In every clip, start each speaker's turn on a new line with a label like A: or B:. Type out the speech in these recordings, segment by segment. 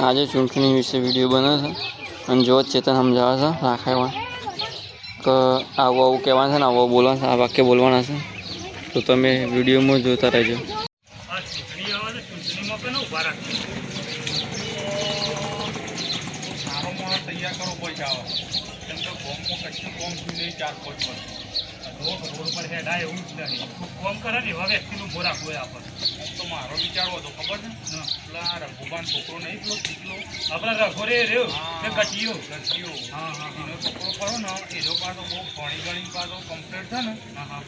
A: આજે ચૂંટણી વિશે વિડીયો બને છે અને જો ચેતન સમજાવે છે રાખાયમાં કે આવું આવું કહેવાનું છે ને આવું બોલવાનું છે, આ વાક્ય બોલવાના છે. તો તમે વિડીયોમાં જોતા રહેજો.
B: તૈયાર કરો પૈસા આવે કેમ કે ગોમમાં કશું કોમ થયું નહીં 4-5 વર્ષ રોડ પર હેડા એવું જ નહીં કોમ કરે ને એવા વ્યક્તિનું ઉભો રાખવો આપણને. તો મારો વિચારો હતો ખબર છે પેલા રઘુબાન છોકરો નહીં પેલો શીખલો આપણા રઘોરે રહ્યો કે ગટિયો એનો છોકરો ખરો ને એનો પાછો બહુ ભણી ગણી પાછો કમ્પ્લીટ છે ને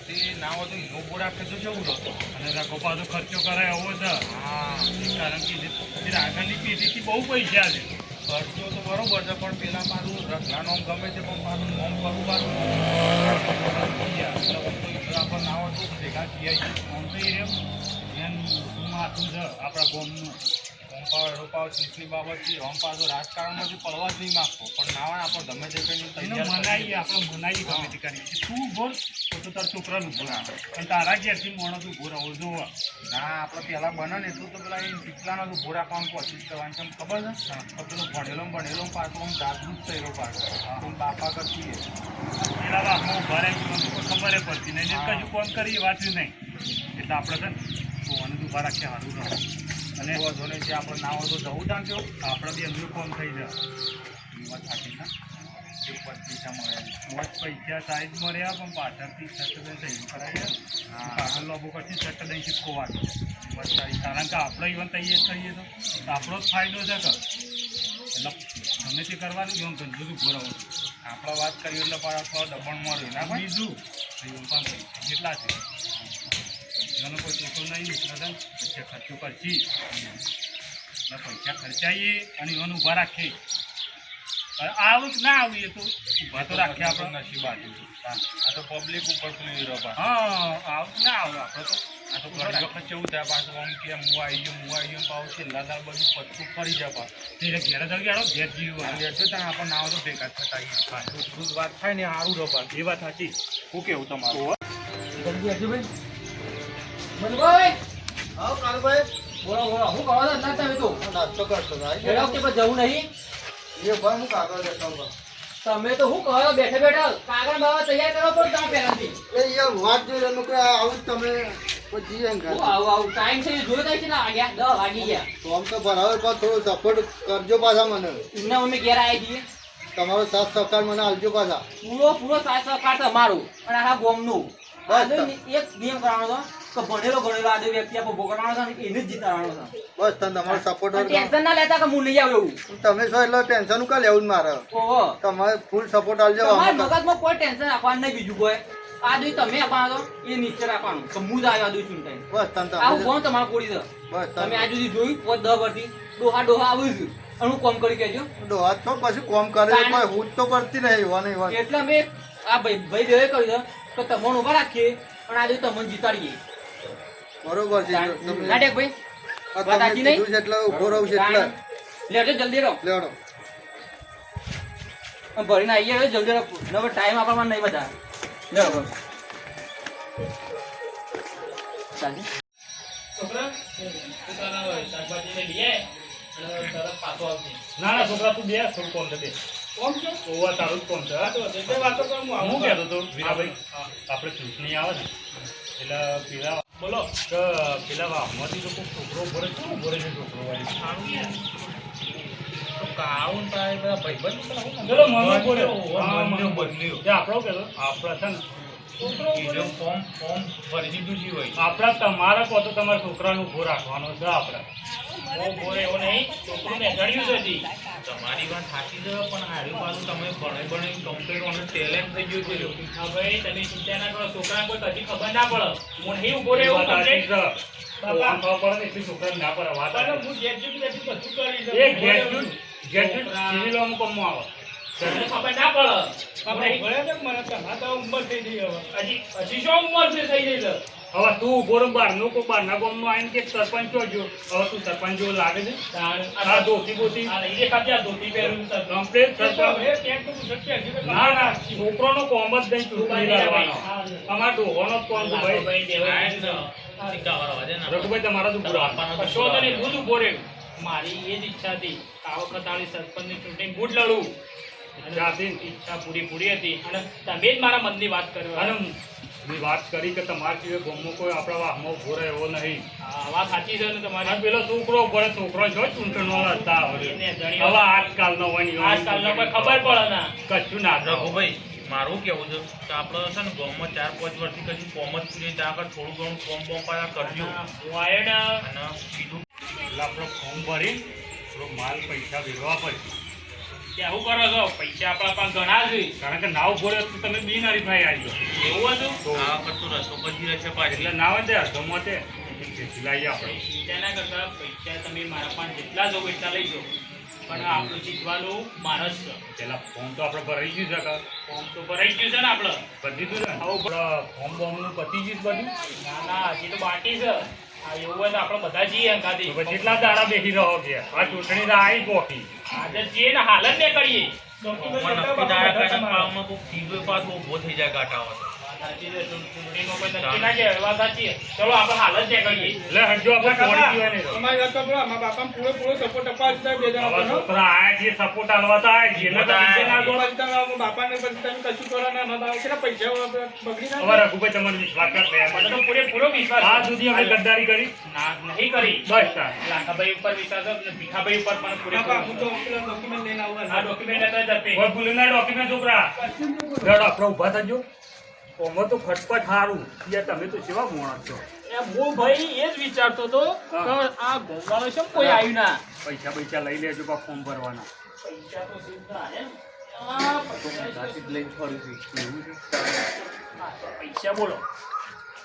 B: તે ના હોય તો એનો ઉભો રાખે તો જવું રહો અને રઘો પાછો ખર્ચો કરાય એવો છે. કારણ કે આગળની પેઢીથી બહુ પૈસા છે. ખર્ચો તો બરોબર છે પણ પેલા મારું રખલા નોમ ગમે છે પણ મારું નોમ કરવું મારું આપણે ના હોય તો ભેગા થયા આમ તો એ ધ્યાન માથું છે આપણા ગોમનું રોપાવ ચૂંટણી બાબતથી આમ પાછો રાજકારણમાંથી પડવા જ નહીં માગતો પણ ના હોય આપણે ગમે તે કંઈ મનાઈએ આપણે મનાઈએ ગમે તે કરીએ તું બોલ તો તારા છોકરાનું બોલ પણ તારા ઘેરથી માણસ ઉભો રહો જોવા ના આપણે પહેલાં બને ને એટલું તો પેલા એ કેટલાનો જ ઉભો રાખવાનું કોશિશ કરવાની છે ખબર છે તો પેલો ભણેલો પાછો આમ જાગૃત થયેલો પાછો બાપા કરતી પેલા બાપમાં ઉભા રહે ખબર પડતી નહીં કશું ફોન કરી વાંચ્યું નહીં એટલે આપણે છે ને ફોન જ ઉભા રાખીએ સારું રહો અને જોને જે આપણે ના હોય તો જવું જાણજો આપણે બી એમનું કોમ થઈ જાય વાત સાચી ના જે પૈસા મળે પૈસા સાઈડ મળ્યા પણ પાછળથી સટ્ટ થઈ કરાય પાછળ લોબો પછી સટ્ટ દઈ ચીપકો વાગે વાત સારી કારણ કે આપણે ઇવન તૈયાર કરીએ તો આપણો જ ફાયદો છે કે એટલે ગમે તે કરવાનું એવું બધું ભરાવું આપણે વાત કરીએ એટલે પાછળ દબાણ મળ્યું ના બીજું પણ કેટલા છે એનો કોઈ ચોખ્ખો નહીં પૈસા ખર્ચો કરશી એટલે પૈસા ખર્ચાઈએ અને એનું ઊભા રાખીએ આવું ના આવીએ તો ઊભા તો રાખીએ આપણે નસીબ બાજુ આ તો પબ્લિક ઉપર પેલી રવા આવું ના આવે આપણે તો આ તો ઘણી વખત કેવું થાય પાછું આમ કે હું આવી ગયો પાછું છેલ્લા દાળ બધું પચું ફરી જાય પાછું એટલે ઘેર જગ્યાનો ઘેર જીવવા લેશે ત્યાં આપણે ના હોય તો ભેગા થતા એટલું વાત થાય ને સારું રવા એ વાત સાચી શું કેવું તમારું
C: જલ્દી આવજો ભાઈ મનભાઈ આવો કાળુભાઈ બોલો બોલો હું કહો છો ના તમે તો નાસ્તો કરશો ભાઈ કે પછી જવું નહીં એ ભાઈ હું કાગળ દેતો તમે તો હું કહો બેઠે બેઠા કાગળ બાવા તૈયાર કરો પણ તમે પહેલાથી એ યાર વાત જોઈ રહ્યો કે આવું તમે પછી એમ કર આવું ટાઈમ છે જોઈ દઈ છે ને આ ગયા 10 વાગી ગયા તો આમ તો બરાબર પર થોડો સપોર્ટ કરજો પાછા મને ઇન્ના અમે ઘેર આવી છીએ તમારો સાથ સહકાર મને આલજો પાછા પૂરો સાથ સહકાર તમારો અને આખા ગોમનું એક નિયમ કરવાનો છે કે ભણેલો આદે વ્યક્તિ આપણે ભોગવવાનો છે એને જ જીતાડવાનો છે બસ તને તમારો સપોર્ટ ટેન્શન ના લેતા કે હું નહીં આવું એવું તમે છો એટલે ટેન્શન કા લેવું મારે ઓહો તમારે ફૂલ સપોર્ટ આલજો તમારા મગજમાં કોઈ ટેન્શન રાખવાનું નહીં બીજું કોઈ આદુ તમે આપવાનો એ નીચે રાખવાનું કે હું જ આવ્યો આદુ ચૂંટાઈ બસ તને આવું કોણ તમારો કોડી છે બસ તમે આજ સુધી જોયું 10 વર્ષથી ડોહા આવું છે અનુ કોમ કરી કેજો ડોહા તો પછી કોમ કરે કોઈ હું તો કરતી નહીં વાની એટલે મે આ ભાઈ દેવે કહી દો કે તમને ઉભા રાખીએ અને આજે તમને જીતાડીએ બરોબર છે તમે નાડે ભાઈ વાત આજી નહીં એટલે ઉભો રહું છે એટલે લેજો જલ્દી રહો લેડો ભરીને આવીએ જલ્દી રહો નવો ટાઈમ આપવામાં નહીં બધા લેડો ચાલી છોકરા પોતાના શાકભાજી લઈ લે અને તરત પાછો આવજે ના છોકરા તું બે થોડું કોમ દે કોમ છે ઓવા તારું કોમ છે તો તે વાતો કર હું કહેતો તો હા ભાઈ આપણે ચૂંટણી આવે ને એટલે પેલા બોલો કે પેલા વામમાંથી લોકો છોકરો ભરે શું ભરે છે છોકરો વાળી સારું તો કાઉન થાય બધા ભાઈબંધ ચલો મને બોલે આપણો કહેતો આપણા છે ને છોકરો ફોર્મ ભરી દીધું છે હોય આપણા તમારા કહો તો તમારા છોકરાનું ઉભો રાખવાનો છે આપણે બોરે એવો નહીં છોકરું મેં ગણ્યું છે તમારી વાત સાચી છે પણ હારી પાછું તમે ભણે કમ્પ્લીટ ઓન ટેલેન્ટ થઈ ગયું છે હા ભાઈ તમે ચિંતા ના કરો છોકરાને કોઈ કદી ખબર ના પડે હું નહીં ઉભો રહ્યો કમ્પ્લીટ બાપા ખબર પડે એટલી છોકરાને ના પડે વાત હું જેટલું બધું કરી એ જેટલું સિવિલ અમુકમાં આવે તમને ખબર ના પડે ખબર મને તમારા ઉંમર થઈ ગઈ હવે હજી શું ઉંમર છે થઈ ગઈ છે હવે તું બોર બારનો કો બારના ગામનો આઈને કે સરપંચ જો હવે તું સરપંચ જેવો લાગે છે આ ધોતી બોતી આ લઈ લે કાજે ધોતી પહેરું સર કમ્પ્લીટ સરપંચ એ તો શક્ય ના છોકરોનો કોમ જ દઈ ચૂકવી લેવાનો અમાર ડોહોનો કોમ ભાઈ દેવાય રઘુભાઈ તમારા તો પૂરા આપવાનો શો તને ખુદ ઉભો રે મારી એ જ ઈચ્છા હતી આ વખત આળી સરપંચની ચૂંટણી બુટ લડું ઈચ્છા પૂરી હતી અને તમે જ મારા મનની વાત કર્યો
B: અને મેં વાત કરી કે તમારા સિવાય ગામમાં કોઈ આપણા વાહમાં ઉભો રહે એવો નહીં.
C: વાત સાચી છે ને તમારી.
B: પેલો છોકરો પડે છોકરો છો ચૂંટણનો લડતા હવે આજકાલનો હોય
C: આજકાલનો કોઈ ખબર પડે ના
B: કશું ના
D: રઘુભાઈ મારું કેવું છે કે આપણે છે ને ગામમાં 4-5 વર્ષથી કદી કોમ જ પૂરી ત્યાં આગળ થોડું ઘણું કોમ પાયા કરજો
C: હું આવ્યો ને
D: અને બીજું
B: એટલે આપણે ફોર્મ ભરી થોડો માલ પૈસા ભેગવા પડશે.
C: કેવું કરો છો પૈસા આપણા પાસે ઘણા છે
B: કારણ કે નાવ ભરે તો તમે બિનહરીફાઈ આવી
C: એવું હતું
B: તો
D: આ વખત તો રસ્તો બધી રહેશે પાછી
B: એટલે ના હોય ત્યાં ગમતે લાવીએ આપણે.
C: તેના કરતા પૈસા તમે મારા પાસે જેટલા જો એટલા લઈ જાઓ પણ આપણું જીતવાનું મારે જ છે.
B: પેલા ફોર્મ તો આપણે ભરાઈ ગયું છે કે
C: ફોર્મ તો ભરાઈ ગયું છે ને આપણે.
B: પતી ગયું છે ને ફોર્મ બોર્મનું પતી ગયું બધું.
C: ના હજી તો બાકી છે આ એવું હોય તો આપણે બધા જઈએ અંગાથી
B: તો પછી કેટલા દાડા બેસી રહો કે આ ચૂંટણી તો આવી ગોખી.
C: આજે જઈએ ને હાલ જ ને કરીએ
D: કોમમાં નક્કી થાય કે પાવમાં કોઈ ચીજો પાછો ઊભો થઈ જાય ગાંઠામાં તો.
C: સાચી છે ચૂંટણીમાં કોઈ નક્કી ના કહેવાય વાત સાચી છે. ચલો આપણે હાલ જ ને કરીએ
B: એટલે હજુ આપણે પોણી પીવા નહીં રહો.
E: અમારી વાત સાંભળો, અમારા બાપાને પૂરેપૂરો સપોર્ટ અપાવવા જ બે જણા
B: હવે
E: બનો.
B: છોકરા આયા છે સપોર્ટ આલવા તો આયા છે. એને તો બીજે ના ગો.
E: પછી તમે અમારા બાપાને પછી તમે કશું કરો ના નતા આવે. કેટલા પૈસા બગડી ના
B: હવે રઘુભાઈ તમારો વિશ્વાસ
C: મને
B: કરે
C: તો પૂરેપૂરો વિશ્વાસ
B: આ સુધી અમે ગદ્દારી કરી
C: ના નહીં કરી
B: બસ તાર.
C: લાખાભાઈ ઉપર વિશ્વાસ છે અને ભીખાભાઈ ઉપર પણ
E: બાપા,
C: પૂરેપૂરો
E: હું તો પેલા ડોક્યુમેન્ટ લઈને આવું
C: આ ડોક્યુમેન્ટ હતા જપે
B: કોઈ ભૂલના ડોક્યુમેન્ટ છોકરા રડો આપણે ઊભા થજો. ઓમાં તો ફટફટ સારું યાર તમે તો કેવા મોણસ છો.
C: હું ભાઈ એ જ વિચારતો હતો કે આ ગોવાળો છે કોઈ આવ્યું ના
B: પૈસા લઈ લેજો બા ફોર્મ ભરવાના.
C: પૈસા તો સીધા એમ આ પૈસા બોલો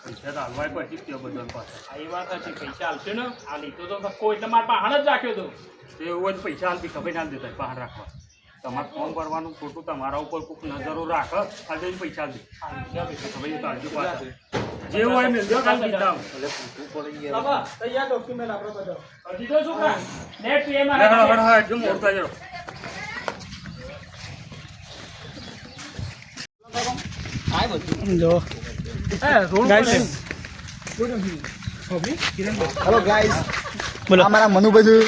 B: પૈસા તો હાલવાય પછી ત્યાં બધા પાસે
C: આ એ વાત હતી પૈસા હાલશે ને આ લીધો તો કોઈ એટલે મારા પાહણ જ રાખ્યો હતો
B: એવું હોય તો પૈસા હાલતી ખબર ના દેતા બહાર રાખવા. તમારે ફોર્મ ભરવાનું ખોટું તમારા ઉપર કોઈક નજરો રાખે આ જઈને પૈસા દે ખબર તો હાલજો પાછા જે હોય મિલજો કાલ દીધા
E: બાપા, તૈયાર ડોક્યુમેન્ટ આપણે બધા.
C: હજી તો છોકરા નેટ પીએમ
B: જો મોડતા જરો
F: હેલો ગાઈસ, અમારા મનુભાઈ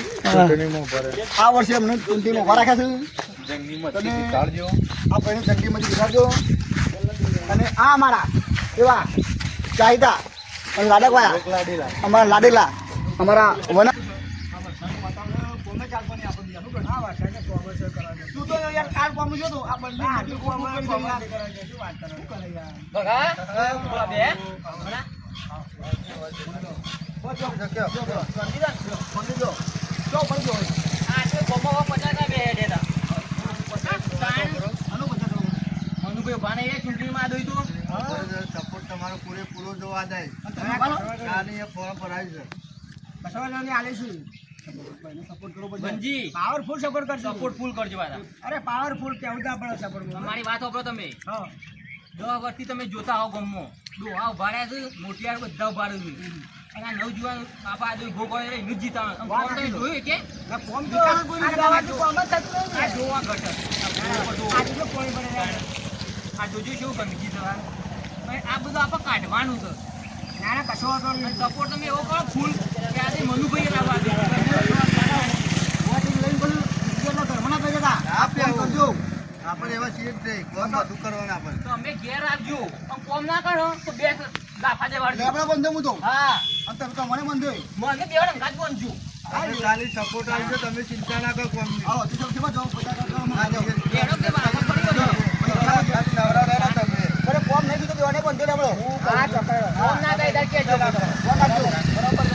F: આ વર્ષે અમને ચૂંટણીમાં ઉભા રાખ્યા છે. તમે આ પહેલી જંગીમાંથી વિચારજો. અને આ અમારા એવા ચાહિદા અને લાડકવાયા અમારા લાડેલા અમારા વના તું તો યાર કાલ કોમ જો તો આ બંને કોમ કરી શું વાત કરે બગા બે
G: સપોર્ટ તમારો પૂરેપૂરો જોવા જાય ફોર્મ ભરાય છે.
F: પાવરફુલ સપોર્ટ કરજો.
H: સપોર્ટ ફૂલ કરજો વાળા.
F: અરે પાવરફુલ કેવું ના પડે સપોર્ટ.
H: તમારી વાત સાંભળો તમે 10 વર્ષથી તમે જોતા હો ગમો ડોહા ઉભા રહ્યા છે મોટિયાર બધા ઉભા રહ્યું છે અને આ નવજુવાન બાપા આજે ઉભો કરે એનું જ જીતાવાનું ફોર્મ તમે જોયું કે
F: ફોર્મ તો કોઈ
H: આ જોવા ઘટક આ જોજો કેવું ગંદકી થવાનું આ બધું આપણે કાઢવાનું છે
F: નાના કશો વાંધો નહીં.
H: સપોર્ટ તમે એવો કરો ફૂલ કે આજે મનુભાઈ લાવવા દે
G: આપણે એવા છીએ જ નહીં. કોમ બધું કરવાના આપણે.
H: તો અમે ઘેર રાખજો પણ કોમ ના કરો તો બે લાફા દેવાડજો
F: લેબડા બંધો હું તો
H: હા
F: અંતર તો મને બંધો
H: મને બેવડે ગાજ બનજો
G: આપણે ખાલી સપોર્ટ આવી છે. તમે ચિંતા ના કરો કોમની.
F: આવો તું સૌથી માં જાઓ બધા
G: હા, જાઓ.
H: બેડો કે બરાબર પડી ગયો
G: નવરા રહ્યા તમે.
F: અરે ફોર્મ નહીં દીધો દેવાને બંધો લેબડો હા ચોકડ
H: ફોન ના થાય ત્યારે કહેજો
F: ફોન રાખજો બરાબર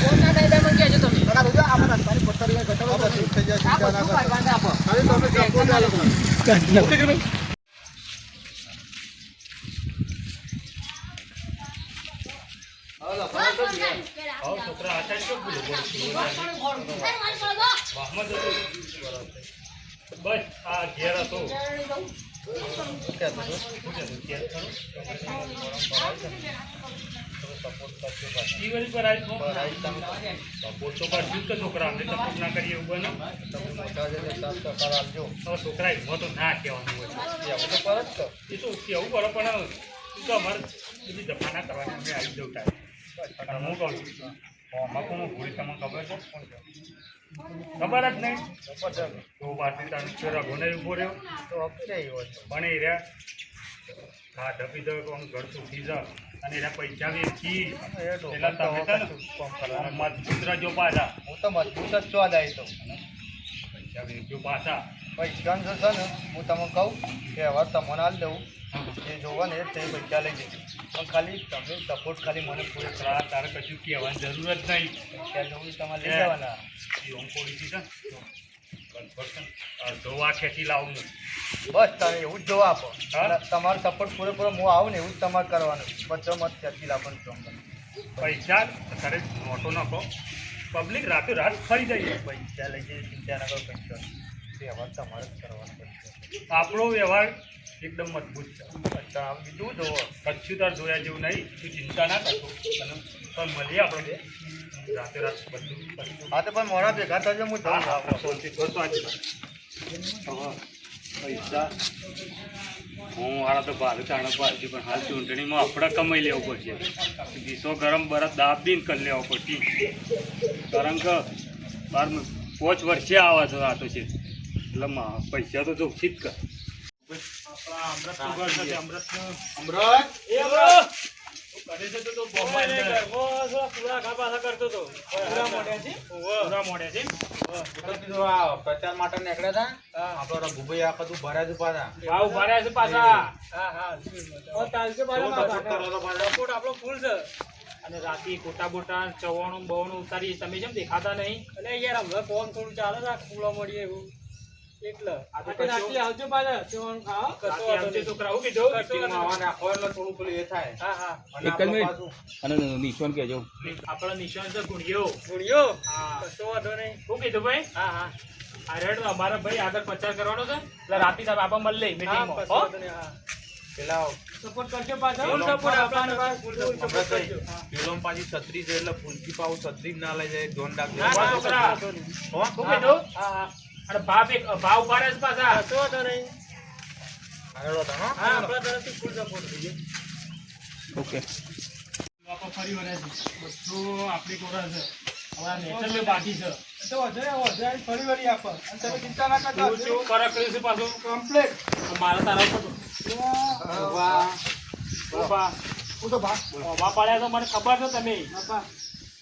H: ફોન ના થાય ત્યારે મને કહેજો તમે
F: બરાબર જોજો આપણે તારી પત્તરી ઘટાડો
G: હા, બધું થઈ જાય.
H: આ
G: ચિંતા ના
H: બધું
G: કરો.
H: કાઢવાનું આપો
G: ખાલી તમે સપોર્ટ આલો.
B: છોકરા આચાર કેવું બોલો બસ આ ઘેર હતો છોકરા અમને સપોર્ટ ના કરીએ એવું બને હવે છોકરા એમાં તો ના કહેવાનું હોય એ તો કેવું પડે પણ તો અમારે બધી દફા ના કરવાની અમે આવી જવું ટાઈમ હું કહું છું આમાં કોણ ભૂલી તમને ખબર છે કોણ છે? ખબર જ નહીં તો પાછી તારી રઘોને ઉભો રહ્યો તો પણ એ રહ્યા હા ઢપી દો કોણ ઘર સુખી જા અને એના પૈસા વેચી એટલે તમે છે ને મજબૂત રહેજો પાછા.
G: હું તો મજબૂત જ છો જાય તો
B: પૈસા વેચજો પાછા.
G: પૈસા જો છે ને હું તમને કહું કે હવે તમને હાલ દઉં જે જોવો ને એ જ તે પૈસા લઈ જજો પણ ખાલી તમે સપોર્ટ ખાલી મને પૂરે
B: તારા તારે કશું કહેવાની જરૂર જ નહીં.
G: ત્યાં જોવું તમારે લઈ જવાના
B: એ ઓમ પોલીસી છે ને અડધો વા ખેંચી લાવું હું.
G: બસ તમે એવું જ જોવા આપો
B: હા?
G: એટલે તમારો સપોર્ટ પૂરેપૂરો હું આવું ને એવું જ તમારે કરવાનું બધો મત ત્યાંથી લાવવાનું છો
B: પૈસા તારે નોટો નાખો પબ્લિક રાતો રાત ફરી જાય.
G: પૈસા લઈ જઈએ ચિંતા ના કરો પૈસા વ્યવહાર તમારે જ કરવાનો પૈસા
B: આપણો વ્યવહાર એકદમ મજબૂત છે.
G: અચ્છા આમ બીજું જોવો
B: કચ્છું તાર જોયા જેવું નહીં. તું ચિંતા ના કરતો અને પણ મળીએ આપણે બે રાતે રાત બધું
G: હા તો પણ મોડા ભેગા થજો હું
B: હા
G: જઉં
B: હા સોલથી તો આજે પૈસા હું હારા તો ભારે ચાણા પાડશે પણ હાલ ચૂંટણીમાં આપણે કમાઈ લેવું પડશે. દીસો ગરમ બરફ દાબ દીને કરી લેવો પડશે કારણ કે 5 વર્ષે આવા છો આ તો છે એટલે પૈસા તો જોખી જ કર.
G: પ્રચાર માટે નીકળ્યા હતા આપડે રઘુભાઈ આ બધું ભર્યા છે પાછા
C: ભાવ ભર્યા છે પાછા
H: આપણો ફૂલ છે
C: અને રાતે ગોટા બોટા ચવાણું બવાણું ઉતારી તમે જેમ દેખાતા નહીં.
H: અને યાર હમણાં કોમ થોડું ચાલે છે ફૂલો મળીએ એવું એટલે
C: આ તો
H: રાતે આવજો પાછા ચવાણું ખાવા
C: રાતે આવજે છોકરા. હું કીધું
G: થોડું પેલું એ થાય
H: હા હા
G: અને આપણે પાછું
C: આપડે નિશાન છે ગુણિયો.
H: ગુણ્યો
C: હા
H: કશો વાંધો નહીં
C: શું કીધું ભાઈ?
H: હા હા
C: આ રેડ અમારા ભાઈ આગળ પ્રચાર કરવાનો છે એટલે રાતે સાહેબ આપા મળી લઈ
H: હા
C: મીટિંગમાં.
H: કશો વાંધો નહીં હા
G: પેલા
H: સપોર્ટ કરજો પાછા
G: ફૂલ
H: સપોર્ટ આપવાનો ફૂલ સપોર્ટ કરજો
G: પેલો પાછી છત્રી છે એટલે ફૂલથી પાવું છત્રી ના લઈ જાય ધોન રાખજો
C: ના, ના, છોકરા. શું કીધું?
H: હા હા
C: અને ભાવ ભાવ ઉભા રહે છે પાછા.
H: કશો વાંધો નહીં
G: આગળ વધો, હા?
H: હા આપણા તરફથી ફૂલ સપોર્ટ કરજો
C: બાપા ફરી વળ્યા છે. બધું આપણી કોરા છે. હવે આ નેચરલ બાકી છે.
H: તો વધે ફરી વળી આપો અને તમે ચિંતા ના કરતા
C: કેવું કેવું ખોરાક કર્યું છે પાછું?
H: કમ્પ્લીટ
C: મારા તારા ઉપર બાપા
H: હું તો ભાગ
C: ઓભા પાડ્યા તો મને ખબર છે તમે.
H: બાપા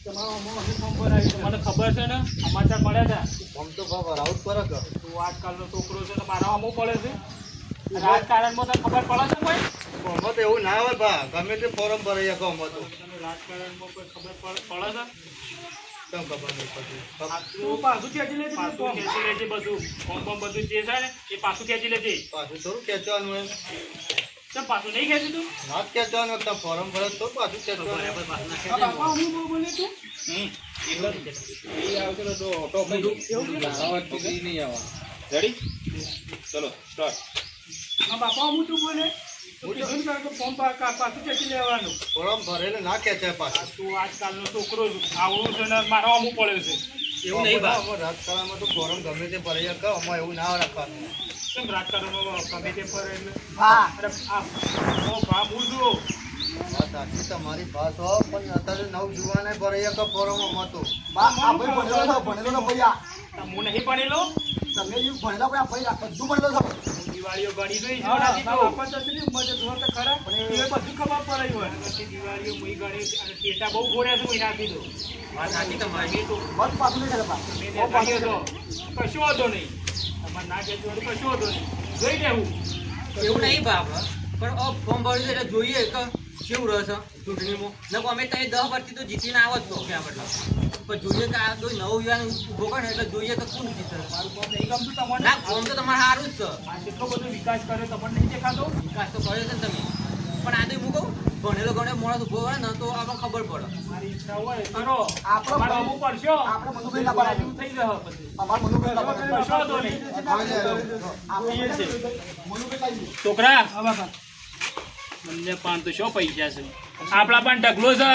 H: તમારો અમો મને ફોન પર આવી
C: મને ખબર છે ને સમાચાર મળ્યા હતા.
G: આમ તો બાબા રાઉત પર જ
C: તું આજકાલનો છોકરો છે ને મારા અમુક પડે છે. રાજકારણમાં તને ખબર પડે છે કોઈ?
G: ગમત તો એવું ના હોય બા ગમે તે ફોરમ ભરાઈ ગમત તો
C: તને રાજકારણમાં કોઈ ખબર પડે છે?
G: કેમ ખબર નહીં પડતી
H: તું પાછું ખેંચી લેજે
C: પાછું ખેંચી લેજે બધું. ફોર્મ બોર્મ બધું જે છે ને એ પાછું ખેંચી લેજે.
G: પાછું થોડું ખેંચવાનું એમ
C: ચમ પાછું નહીં ખેંચી તું?
G: ના જ ખેંચવાનું તો ફોરમ ભરે તો પાછું ખેંચવાનું
H: બાપા હું બોલે તું હા બાપા હું તું બોલે તો કીધું ને કે ફોન પાછું ખેંચી લેવાનું
G: ફોરમ ભરેલું ના ખેંચાય પાછું
C: તું આજકાલનો છોકરો છું. આવડું છે ને મારો અમુક પડ્યો છે.
H: એવું નહીં બા
G: અમારે રાજકારણમાં તો ફોરમ ગમે તે ભરાઈ કહો અમારે એવું ના રાખવાનું
C: કેમ રાજકારણમાં ગમે તે પર એટલે
H: હા
C: અરે આ ભાવ હું છું.
G: વાત સાચી તમારી વાત હો પણ અત્યારે નવ જુવાને ભરાઈ કહો ફોરમ અમાર તો
F: આ ભાઈ ભણેલો ભૈયા
C: હું નહીં ભણેલો.
F: તમે જે ભણેલા ભાઈ આ ભાઈ બધું ભણેલો છો
C: હું દિવાળીઓ ગણી ગઈ છું.
H: હા
C: નથી તો.
H: બાપા તો છે ને મજે જોર તો ખરા પણ એ બધું ખબર પડી હોય
C: પછી દિવાળીઓ મુઈ ગણી અને ટેટા બહુ ઘોડ્યા છે મુઈ નાખી દો.
H: વાત સાચી તમારી
C: તો
F: બસ પાછું નહીં કરે
C: મેં દેખાડ્યો તો કશું વાંધો નહીં. તમારે ના કહેતું હોય તો કશું વાંધો નહીં. જોઈ લેવું.
H: એવું નહીં બાપા પણ ફોર્મ ભર્યું છે એટલે જોઈએ કે કેવું રહે છે ચૂંટણીમાં ન અમે ત્યાં 10 વર્ષથી તો જીતીને આવત તો ક્યાં મતલબ પણ જોઈએ કે આ કોઈ નવો યુવાન ઉભો કરે ને એટલે જોઈએ તો કોણ જીતે
C: મારું કામ નહીં ગમતું તમને?
H: ના ફોર્મ તો તમારે સારું જ છે
C: આ કેટલો બધો વિકાસ કર્યો તમને નહીં દેખાતો?
H: વિકાસ તો કર્યો છે ને તમે પણ આ તો હું કહું ભણેલો ગણે મોણસ ઉભો હોય ને તો આપણે ખબર પડે
C: મારી ઈચ્છા હોય કરો.
F: આપણો
C: મારો અમુક પડશો.
F: આપણે મનુભાઈ ના ભરાય.
C: એવું થઈ જશે પછી.
F: અમાર મનુભાઈ ના ભરાય.
C: કશો વાંધો નહીં.
F: મનુભાઈ
C: છોકરા બંને પાન તો શું પૈસા છે આપણા પણ ઢગલો છે.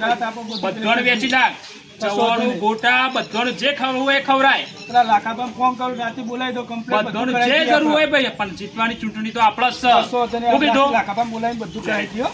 H: રાત આપણે
C: બધોને વેચી નાખ. ચવાણું ગોટા બધોને જે ખવડાવવું હોય એ ખવડાય.
H: પેલા લાખામાં ફોન કરું રાતે બોલાવી દો કમ્પ્લીટ
C: બધોને જે કરવું હોય ભાઈ પણ જીતવાની ચૂંટણી તો આપણા જ છે. શું કીધું?
H: લાખામાં બોલાવીને બધું કરાવી દો